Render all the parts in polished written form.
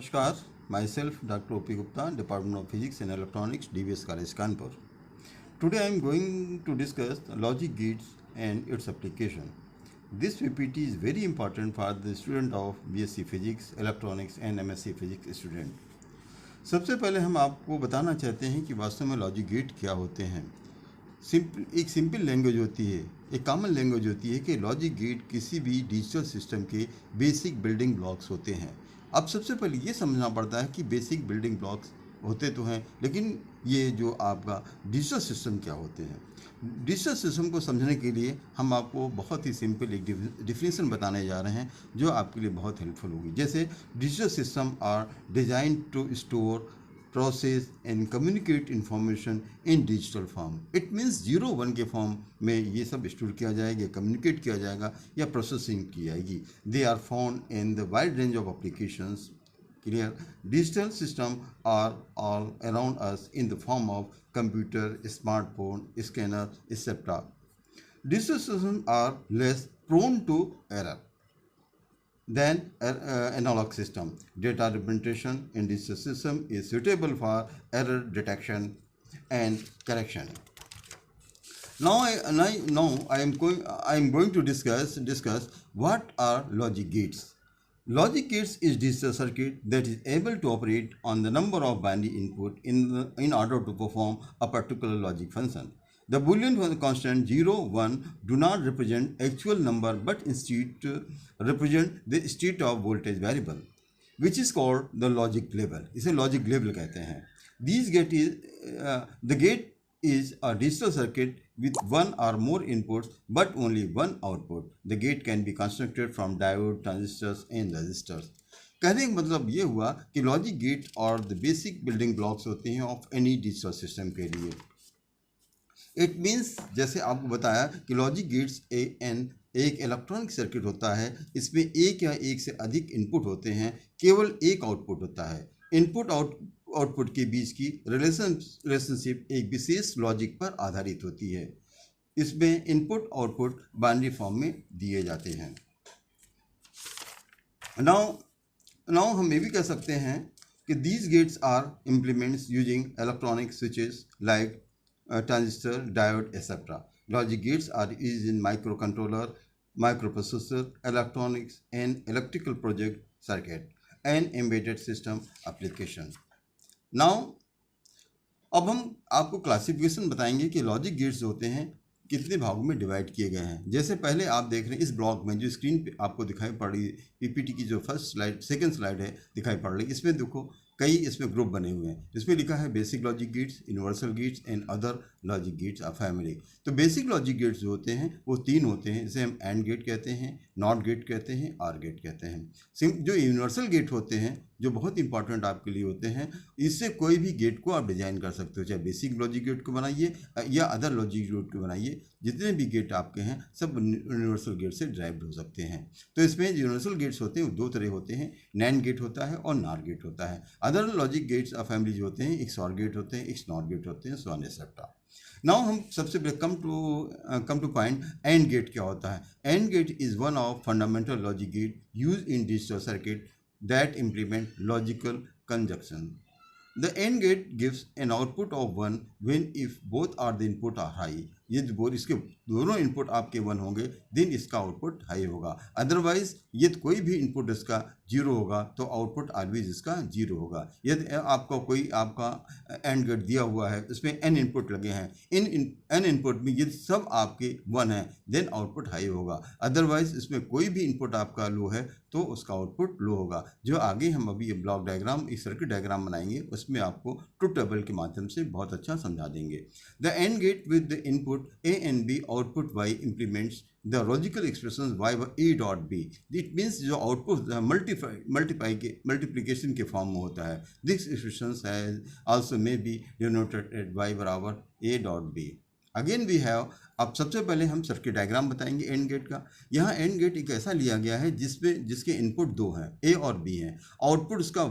Namaskar, myself Dr. O.P. Gupta, Department of Physics and Electronics, DVS College, Kanpur. Today I am going to discuss logic gates and its application. This PPT is very important for the student of BSc Physics, Electronics and MSc Physics student. सबसे पहले हम आपको बताना चाहते हैं कि वास्तव में लॉजिक गेट क्या होते हैं। एक सिंपल लैंग्वेज होती है, एक कॉमन लैंग्वेज होती है कि लॉजिक गेट किसी भी डिजिटल सिस्टम के बेसिक बिल्डिंग ब्लॉक्स होते हैं। अब सबसे पहले ये समझना पड़ता है कि बेसिक बिल्डिंग ब्लॉक्स होते तो हैं, लेकिन ये जो आपका डिजिटल सिस्टम क्या होते हैं। डिजिटल सिस्टम को समझने के लिए हम आपको बहुत ही सिंपल एक डिफिनेशन बताने जा रहे हैं जो आपके लिए बहुत हेल्पफुल होगी। जैसे digital system are design to store process and communicate information in digital form. It means 0-1 के फॉर्म में ये सब स्टोर किया जाएगा, कम्युनिकेट किया जाएगा या प्रोसेसिंग की जाएगी। They are found in the wide range of applications. Clear? Digital system are all around us in the form of computer, smartphone, scanner, etc. Digital systems are less prone to error than analog system. Data representation in digital system is suitable for error detection and correction. Now I am going to discuss what are logic gates. Logic gates is digital circuit that is able to operate on the number of binary input in order to perform a particular logic function. The Boolean constant 0, 1 do not represent actual number but instead represent the state of voltage variable, which is called the logic level. इसे logic level कहते हैं. The gate is a digital circuit with one or more inputs but only one output. The gate can be constructed from diode, transistors and resistors. कहने का मतलब ये हुआ कि logic gate और द बेसिक बिल्डिंग ब्लॉक्स होते हैं of any digital system के लिए। इट मीन्स जैसे आपको बताया कि लॉजिक गेट्स एक इलेक्ट्रॉनिक सर्किट होता है, इसमें एक या एक से अधिक इनपुट होते हैं, केवल एक आउटपुट होता है। इनपुट आउटपुट के बीच की रिलेशनशिप एक विशेष लॉजिक पर आधारित होती है। इसमें इनपुट आउटपुट बाइनरी फॉर्म में दिए जाते हैं। नाउ हम ये भी कह सकते हैं कि these gates are implements using electronic switches like transistor, diode, etc. Logic gates are used in microcontroller, microprocessor, electronics and electrical project circuit and embedded system application. Now, अब हम आपको क्लासिफिकेशन बताएंगे कि लॉजिक गेट्स होते हैं कितने भागों में डिवाइड किए गए हैं। जैसे पहले आप देख रहे हैं इस ब्लॉक में जो स्क्रीन पे आपको दिखाई पड़ रही है, पीपीटी की जो फर्स्ट स्लाइड सेकंड स्लाइड है दिखाई पड़ रही है, इसमें देखो कई इसमें ग्रुप बने हुए हैं। इसमें लिखा है basic logic gates, universal gates and other logic gates of family. तो बेसिक लॉजिक गेट्स जो होते हैं वो 3 होते हैं, जिसे हम एंड गेट कहते हैं, नॉट गेट कहते हैं, आर गेट कहते हैं। जो यूनिवर्सल गेट होते हैं जो बहुत इंपॉर्टेंट आपके लिए होते हैं, इससे कोई भी गेट को आप डिजाइन कर सकते हो, चाहे बेसिक लॉजिक गेट को बनाइए या अदर लॉजिक गेट को बनाइए। जितने भी गेट आपके हैं सब यूनिवर्सल गेट से ड्राइव्ड हो सकते हैं। तो इसमें यूनिवर्सल गेट्स होते हैं 2 तरह होते हैं, नैंड गेट होता है और नार गेट होता है। Other logic gates of family जो होते हैं एक सॉर गेट होते हैं, एक नॉट गेट होते हैं, सो ऑन एटसेट्रा। नाउ हम सबसे पहले come to point and gate क्या होता है। And gate is one of fundamental logic gate use in digital circuit that implement logical conjunction. The AND gate gives an output of 1 when if both are the input are high. ये इसके दोनों input आपके 1 होंगे then इसका output high होगा। Otherwise यदि कोई भी इनपुट इसका 0 होगा तो आउटपुट ऑलवेज इसका 0 होगा। यदि आपका एंड गेट दिया हुआ है, इसमें n इनपुट लगे हैं, इन n इनपुट में यदि सब आपके 1 हैं देन आउटपुट हाई होगा। अदरवाइज इसमें कोई भी इनपुट आपका लो है तो उसका आउटपुट लो होगा। जो आगे हम अभी ये ब्लॉक डायग्राम, एक सर्किट डायग्राम बनाएंगे उसमें आपको ट्रुथ टेबल के माध्यम से बहुत अच्छा समझा देंगे। The and gate with the input A and B output Y implements the logical expressions Y A dot B. It means जो आउटपुट मल्टीप्लिकेशन के फॉर्म में होता है। This expressions has also may be denoted at Y बराबर A dot B. Again we have अब सबसे पहले हम सर्किट डायग्राम बताएंगे एंड गेट का। यहाँ एंड गेट एक ऐसा लिया गया है जिसके इनपुट दो हैं, ए और बी हैं। आउटपुट उसका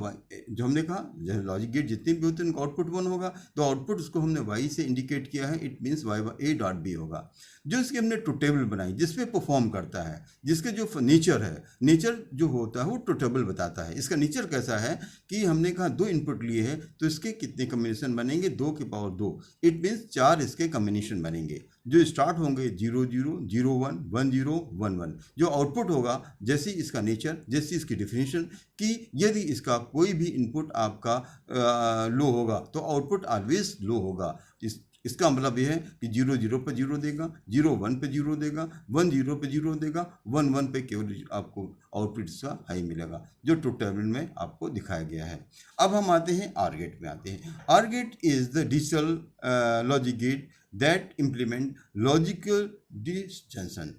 जो हमने कहा लॉजिक गेट जितने भी होते हैं उनका आउटपुट 1 होगा, तो आउटपुट उसको हमने वाई से इंडिकेट किया है, it means Y A dot B होगा। जो इसकी हमने ट्रू टेबल बनाई जिसपे परफॉर्म करता है, जिसके जो नेचर है, नेचर जो होता है वो ट्रू टेबल बताता है। इसका नेचर कैसा है कि हमने कहा 2 इनपुट लिए हैं तो इसके कितने कम्बिनेशन बनेंगे, 2 की पावर 2, इट मीन्स 4 इसके कम्बिनेशन बनेंगे जो स्टार्ट होंगे 0 0 0 1 1 0 1 1। जो आउटपुट होगा जैसी इसका नेचर, जैसी इसकी डिफिनीशन कि यदि इसका कोई भी इनपुट आपका लो होगा तो आउटपुट ऑलवेज लो होगा। इसका मतलब यह है कि 0 0 पे 0 देगा, 0 1 पे 0 देगा, 1 0 पे 0 देगा, 1 1 पे केवल आपको आउटपुट इसका हाई मिलेगा, जो ट्रू टेबल में आपको दिखाया गया है। अब हम आते हैं आर गेट में आते हैं। Or gate is the digital logic gate that implement logical disjunction.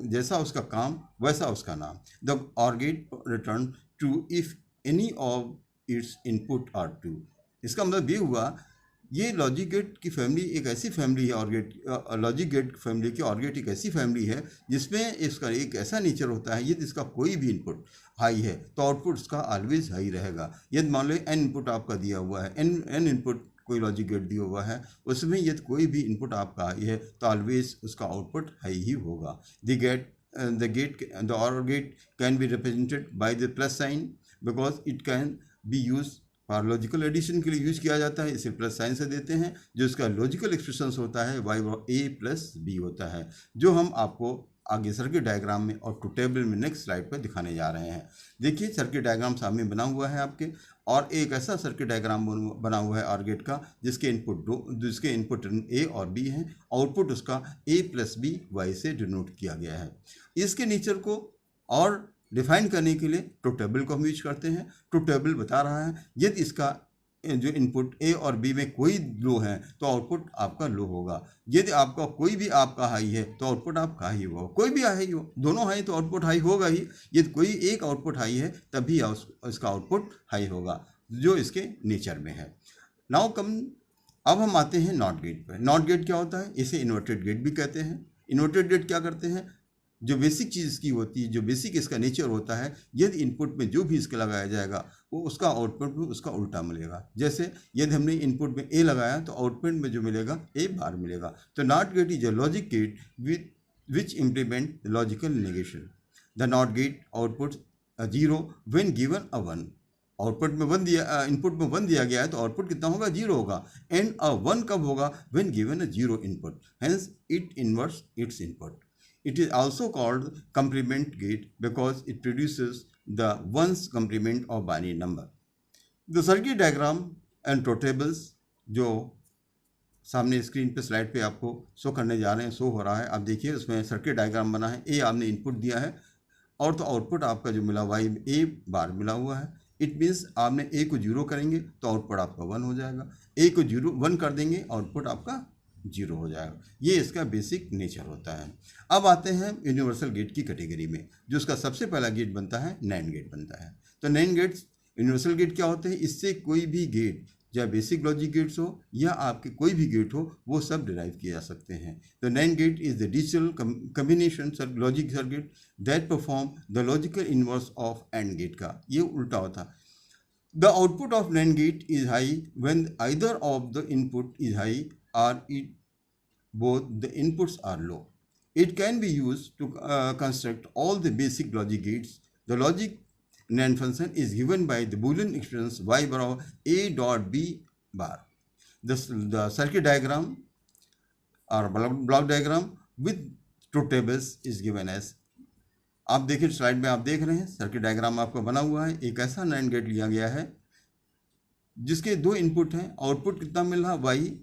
जैसा उसका काम वैसा उसका नाम। The or gate return true if any of its input are true. इसका मतलब ये हुआ, ये लॉजिक गेट की फैमिली एक ऐसी फैमिली है, लॉजिक गेट फैमिली की ऑर गेट एक ऐसी फैमिली है जिसमें इसका एक ऐसा नेचर होता है, यदि इसका कोई भी इनपुट हाई है तो आउटपुट उसका ऑलवेज हाई रहेगा। यदि मान लो एन इनपुट आपका दिया हुआ है, एन इनपुट कोई लॉजिक गेट दिया हुआ है, उसमें यदि कोई भी इनपुट आपका हाई है तो ऑलवेज उसका आउटपुट हाई ही होगा। The or get can be represented by the plus sign because it can B use और लॉजिकल एडिशन के लिए यूज किया जाता है, इसे प्लस साइन से देते हैं। जो इसका लॉजिकल एक्सप्रेशंस होता है वाई ए प्लस बी होता है, जो हम आपको आगे सर्किट डायग्राम में और ट्रू टेबल में नेक्स्ट स्लाइड पर दिखाने जा रहे हैं। देखिए सर्किट डायग्राम सामने बना हुआ है आपके, और एक ऐसा सर्किट डायग्राम बना हुआ है आर गेट का जिसके इनपुट ए और बी हैं, आउटपुट उसका ए प्लस बी वाई से डिनोट किया गया है। इसके नेचर को और डिफाइन करने के लिए ट्रू टेबल को हम यूज करते हैं। ट्रू टेबल बता रहा है यदि इसका जो इनपुट ए और बी में कोई लो है तो आउटपुट आपका लो होगा। यदि आपका कोई भी आपका हाई है तो आउटपुट आपका हाई होगा, कोई भी हाई हो, दोनों हाई तो आउटपुट हाई होगा ही। यदि कोई एक आउटपुट हाई है तभी इसका आउटपुट हाई होगा, जो इसके नेचर में है। अब हम आते हैं नॉट गेट पर। नॉट गेट क्या होता है? इसे इन्वर्टेड गेट भी कहते हैं। इन्वर्टेड गेट क्या करते हैं? जो बेसिक चीज़ इसकी होती है, जो बेसिक इसका नेचर होता है, यदि इनपुट में जो भी इसके लगाया जाएगा वो उसका आउटपुट में उसका उल्टा मिलेगा। जैसे यदि हमने इनपुट में ए लगाया तो आउटपुट में जो मिलेगा ए बार मिलेगा। तो not gate is a logic gate which implement logical negation. The not gate output 0 when given a 1। Output में 1 दिया, इनपुट में 1 दिया गया है तो आउटपुट कितना होगा? 0 होगा। एंड अ 1 कब होगा? When given a 0 input, hence it इन्वर्ट्स it's input. It is also called complement gate because it produces the ones complement of binary number. The circuit diagram and true tables जो सामने screen पे slide पे आपको show करने जा रहे हैं, show हो रहा है। आप देखिए उसमें सर्किट डायग्राम बना है। ए आपने इनपुट दिया है और तो आउटपुट आपका जो मिला वाई ए बार मिला हुआ है। इट मीन्स आपने ए को 0 करेंगे तो आउटपुट आपका 1 हो जाएगा, ए को 1 कर देंगे आउटपुट आपका 0 हो जाएगा। ये इसका बेसिक नेचर होता है। अब आते हैं यूनिवर्सल गेट की कैटेगरी में, जो उसका सबसे पहला गेट बनता है नैंड गेट बनता है। तो नैंड गेट्स यूनिवर्सल गेट क्या होते हैं? इससे कोई भी गेट, चाहे बेसिक लॉजिक गेट्स हो या आपके कोई भी गेट हो, वो सब डिराइव किए जा सकते हैं। तो NAND gate is the digital combination logic circuit that perform the logical inverse of and gate का। ये उल्टा होता। The output of NAND gate is high when either of the input is high or both the inputs are low. It can be used to construct all the basic logic gates. The logic NAND function is given by the Boolean expressions y bar of a dot b bar. The circuit diagram or block diagram with truth tables is given as। आप देखिए slide में आप देख रहे हैं circuit diagram आपका बना हुआ है। एक ऐसा नैंड गेट लिया गया है जिसके 2 इनपुट हैं, आउटपुट कितना मिल रहा? y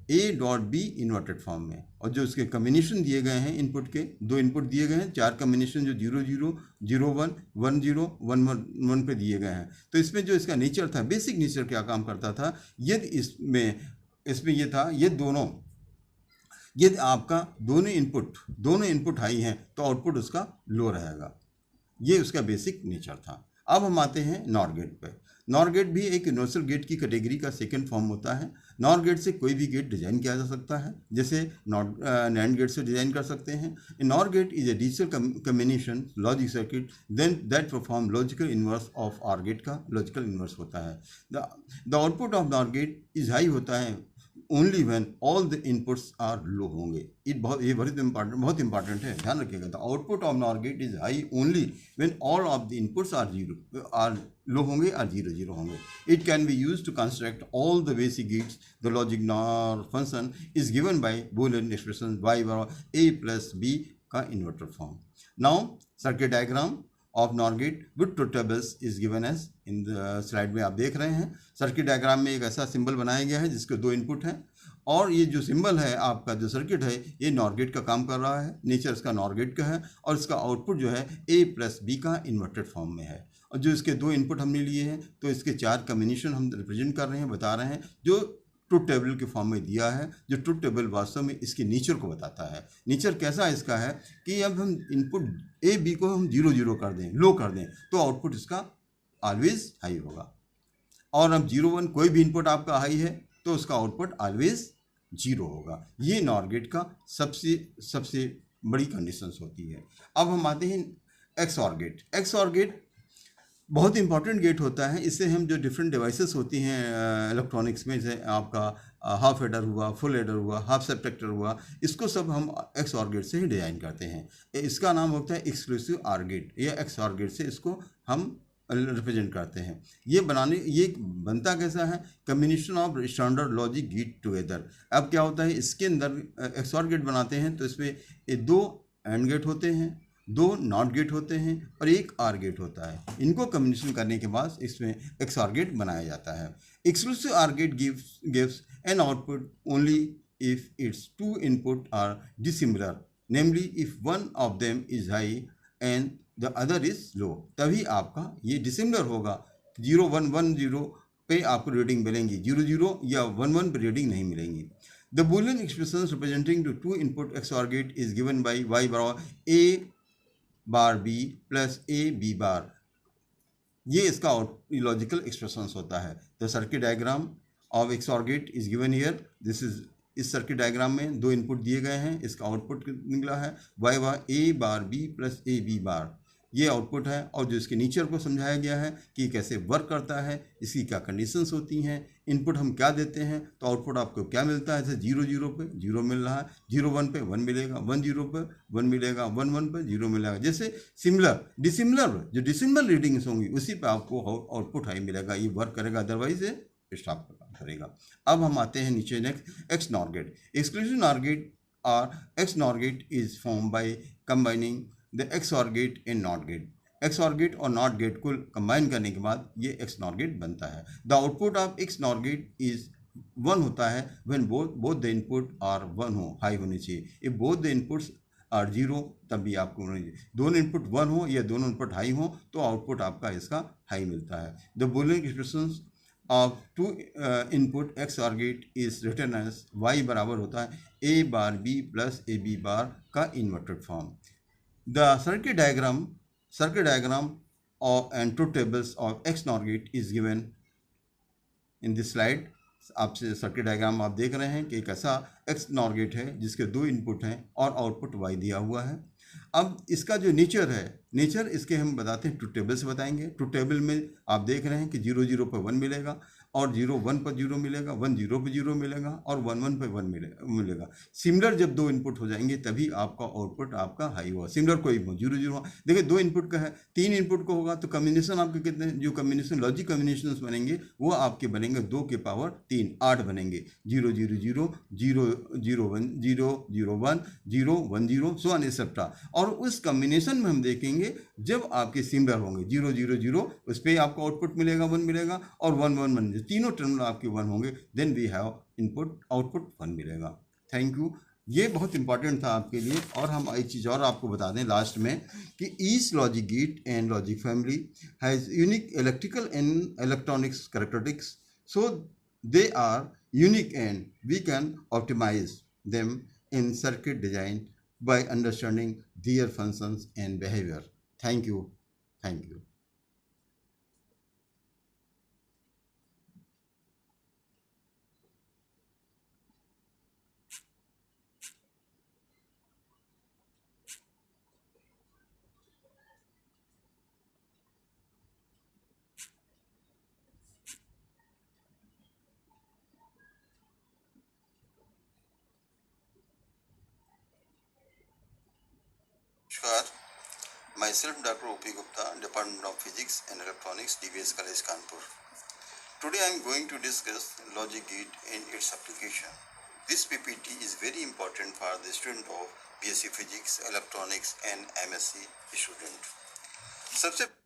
A dot B inverted form में, और जो उसके कम्बिनेशन दिए गए हैं इनपुट के, 2 इनपुट दिए गए हैं, 4 कम्बिनेशन जो 0 0 0 1 1 0 1 1 पे दिए गए हैं। तो इसमें जो इसका नेचर था, बेसिक नेचर क्या काम करता था? यदि इसमें ये था, ये दोनों, यदि आपका दोनों इनपुट हाई हैं तो आउटपुट उसका लो रहेगा। ये उसका बेसिक नेचर था। अब हम आते हैं नॉट गेट पे। नॉर गेट भी एक यूनिवर्सल गेट की कैटेगरी का सेकंड फॉर्म होता है। नॉर गेट से कोई भी गेट डिजाइन किया जा सकता है, जैसे नैंड गेट से डिजाइन कर सकते हैं। NOR gate is a digital combination logic circuit then that perform logical inverse of OR gate का लॉजिकल इन्वर्स होता है। The output of NOR gate is high होता है only when all the inputs are low होंगे। ये बहुत important है, ध्यान रखिएगा। The output of NOR gate is high only when all of the inputs are low होंगे और जीरो होंगे। It can B use to construct all the basic gates. The logic NOR function is given by Boolean expression y बराबर a plus b का inverter form. Now circuit diagram of NOR gate with truth tables is given as in the slide में आप देख रहे हैं। Circuit diagram में एक ऐसा सिंबल बनाया गया है जिसके दो इनपुट हैं, और ये जो सिंबल है आपका जो सर्किट है ये नॉर गेट का काम कर रहा है। नेचर इसका नॉर गेट का है और इसका आउटपुट जो है a प्लस बी का इन्वर्टेड फॉर्म में है। और जो इसके दो इनपुट हमने लिए हैं तो इसके चार कम्बिनेशन हम रिप्रेजेंट कर रहे हैं, बता रहे हैं, जो ट्रुथ टेबल के फॉर्म में दिया है। जो ट्रुथ टेबल वास्तव में इसके नेचर को बताता है। नेचर कैसा इसका है कि अब हम इनपुट ए बी को हम 0 कर दें, लो कर दें, तो आउटपुट इसका ऑलवेज हाई होगा। और अब 0 1 कोई भी इनपुट आपका हाई है तो उसका आउटपुट ऑलवेज 0 होगा। ये नॉर गेट का सबसे बड़ी कंडीशंस होती है। अब हम आते हैं एक्सऑर गेट। एक्सऑर गेट बहुत इंपॉर्टेंट गेट होता है। इससे हम जो डिफरेंट डिवाइसेस होती हैं इलेक्ट्रॉनिक्स में, जैसे आपका हाफ एडर हुआ, फुल एडर हुआ, हाफ सब्ट्रैक्टर हुआ, इसको सब हम एक्सऑर गेट से ही डिज़ाइन करते हैं। इसका नाम होता है एक्सक्लूसिव आर गेट या एक्सऑर गेट से इसको हम रिप्रेजेंट करते हैं। ये बनता कैसा है? Combination of standard logic get together. अब क्या होता है, इसके अंदर एक्सऑर गेट बनाते हैं तो इसमें दो एंड गेट होते हैं, दो नॉट गेट होते हैं और एक आर गेट होता है। इनको कम्बिनेशन करने के बाद इसमें एक्सऑर गेट बनाया जाता है। Exclusive or gate gives an output only if its two input are dissimilar, namely if one of them is high and the other is low. तभी आपका ये डिसिमिलर होगा। 0 1 1 0 पे आपको रीडिंग मिलेंगी, 0 0 या 1 1 पे रीडिंग नहीं मिलेंगी। The Boolean expression representing two two input XOR gate is given by y बराबर a bar b plus a b bar. ये इसका लॉजिकल एक्सप्रेशन होता है। The circuit diagram of XOR gate is given here. This is इस circuit diagram में दो input दिए गए हैं, इसका आउटपुट निकला है y bar a bar b plus a b bar. ये आउटपुट है और जो इसके नेचर को समझाया गया है कि कैसे वर्क करता है, इसकी क्या कंडीशंस होती हैं, इनपुट हम क्या देते हैं तो आउटपुट आपको क्या मिलता है। जैसे 0 0 पे 0 मिल रहा है, 0 1 पे 1 मिलेगा, 1 0 पे 1 मिलेगा, 1 1 पे 0 मिलेगा। जैसे सिमिलर जो डिसिमिलर रीडिंग्स होंगी उसी पे आपको आउटपुट हाई मिलेगा। ये वर्क करेगा, अदरवाइज ये स्टॉप करेगा। अब हम आते हैं नीचे next X NOR gate. Exclusive NOR gate और X NOR gate is form by combining the XOR gate in NOT gate. XOR gate और नॉट गेट को कंबाइन करने के बाद ये एक्स नॉर गेट बनता है। The output of X NOR gate is 1 होता है when both the input are 1 हो, हाई होने चाहिए। If both the inputs are 0 तब भी आपको दोनों इनपुट 1 हो या दोनों इनपुट हाई हो तो आउटपुट आपका इसका हाई मिलता है। The Boolean expression of two input XOR gate is written as y बराबर होता है a bar b plus a b bar का inverted form. The circuit diagram and truth tables of X NOR gate is given in this slide. आपसे circuit diagram आप देख रहे हैं कि एक ऐसा एक्स नॉर गेट है जिसके दो इनपुट हैं और आउटपुट वाई दिया हुआ है। अब इसका जो नेचर है, नेचर इसके हम बताते हैं ट्रुथ टेबल से बताएंगे। ट्रुथ टेबल में आप देख रहे हैं कि 0 0 पर 1 मिलेगा और 0 1 पर 0 मिलेगा, 1 0 पर 0 मिलेगा और 1 1 पर 1 मिलेगा। सिमिलर जब दो इनपुट हो जाएंगे तभी आपका आउटपुट आपका हाई होगा। सिमिलर कोई 0 0 देखिए दो इनपुट का है, 3 इनपुट का होगा तो कम्बिनेशन आपके कितने, जो कम्बिनेशन लॉजिक कम्बिनेशन बनेंगे वो आपके बनेंगे 2 की पावर 3 8 बनेंगे। 0 0 0 0 0 1 0 0 1 0 1 0 सो ऑन एक्सेट्रा। और उस कम्बिनेशन में हम देखेंगे जब आपके सिमिलर होंगे 0 0 0 उस पर आपको आउटपुट मिलेगा 1 मिलेगा और 1 1 1 तीनों टर्मिनल आपके 1 होंगे, then we have input output 1 मिलेगा। Thank you. ये बहुत इंपॉर्टेंट था आपके लिए। और हम एक चीज़ और आपको बता दें लास्ट में कि each logic gate and logic family has unique electrical and electronics characteristics, so they are unique and we can optimize them in circuit design by understanding their functions and behavior. Thank you. Myself, Dr. O.P. Gupta, Department of Physics and Electronics, DBS College, Kanpur. Today I am going to discuss logic gate and its application. This PPT is very important for the student of BSc Physics, Electronics and MSc student. सबसे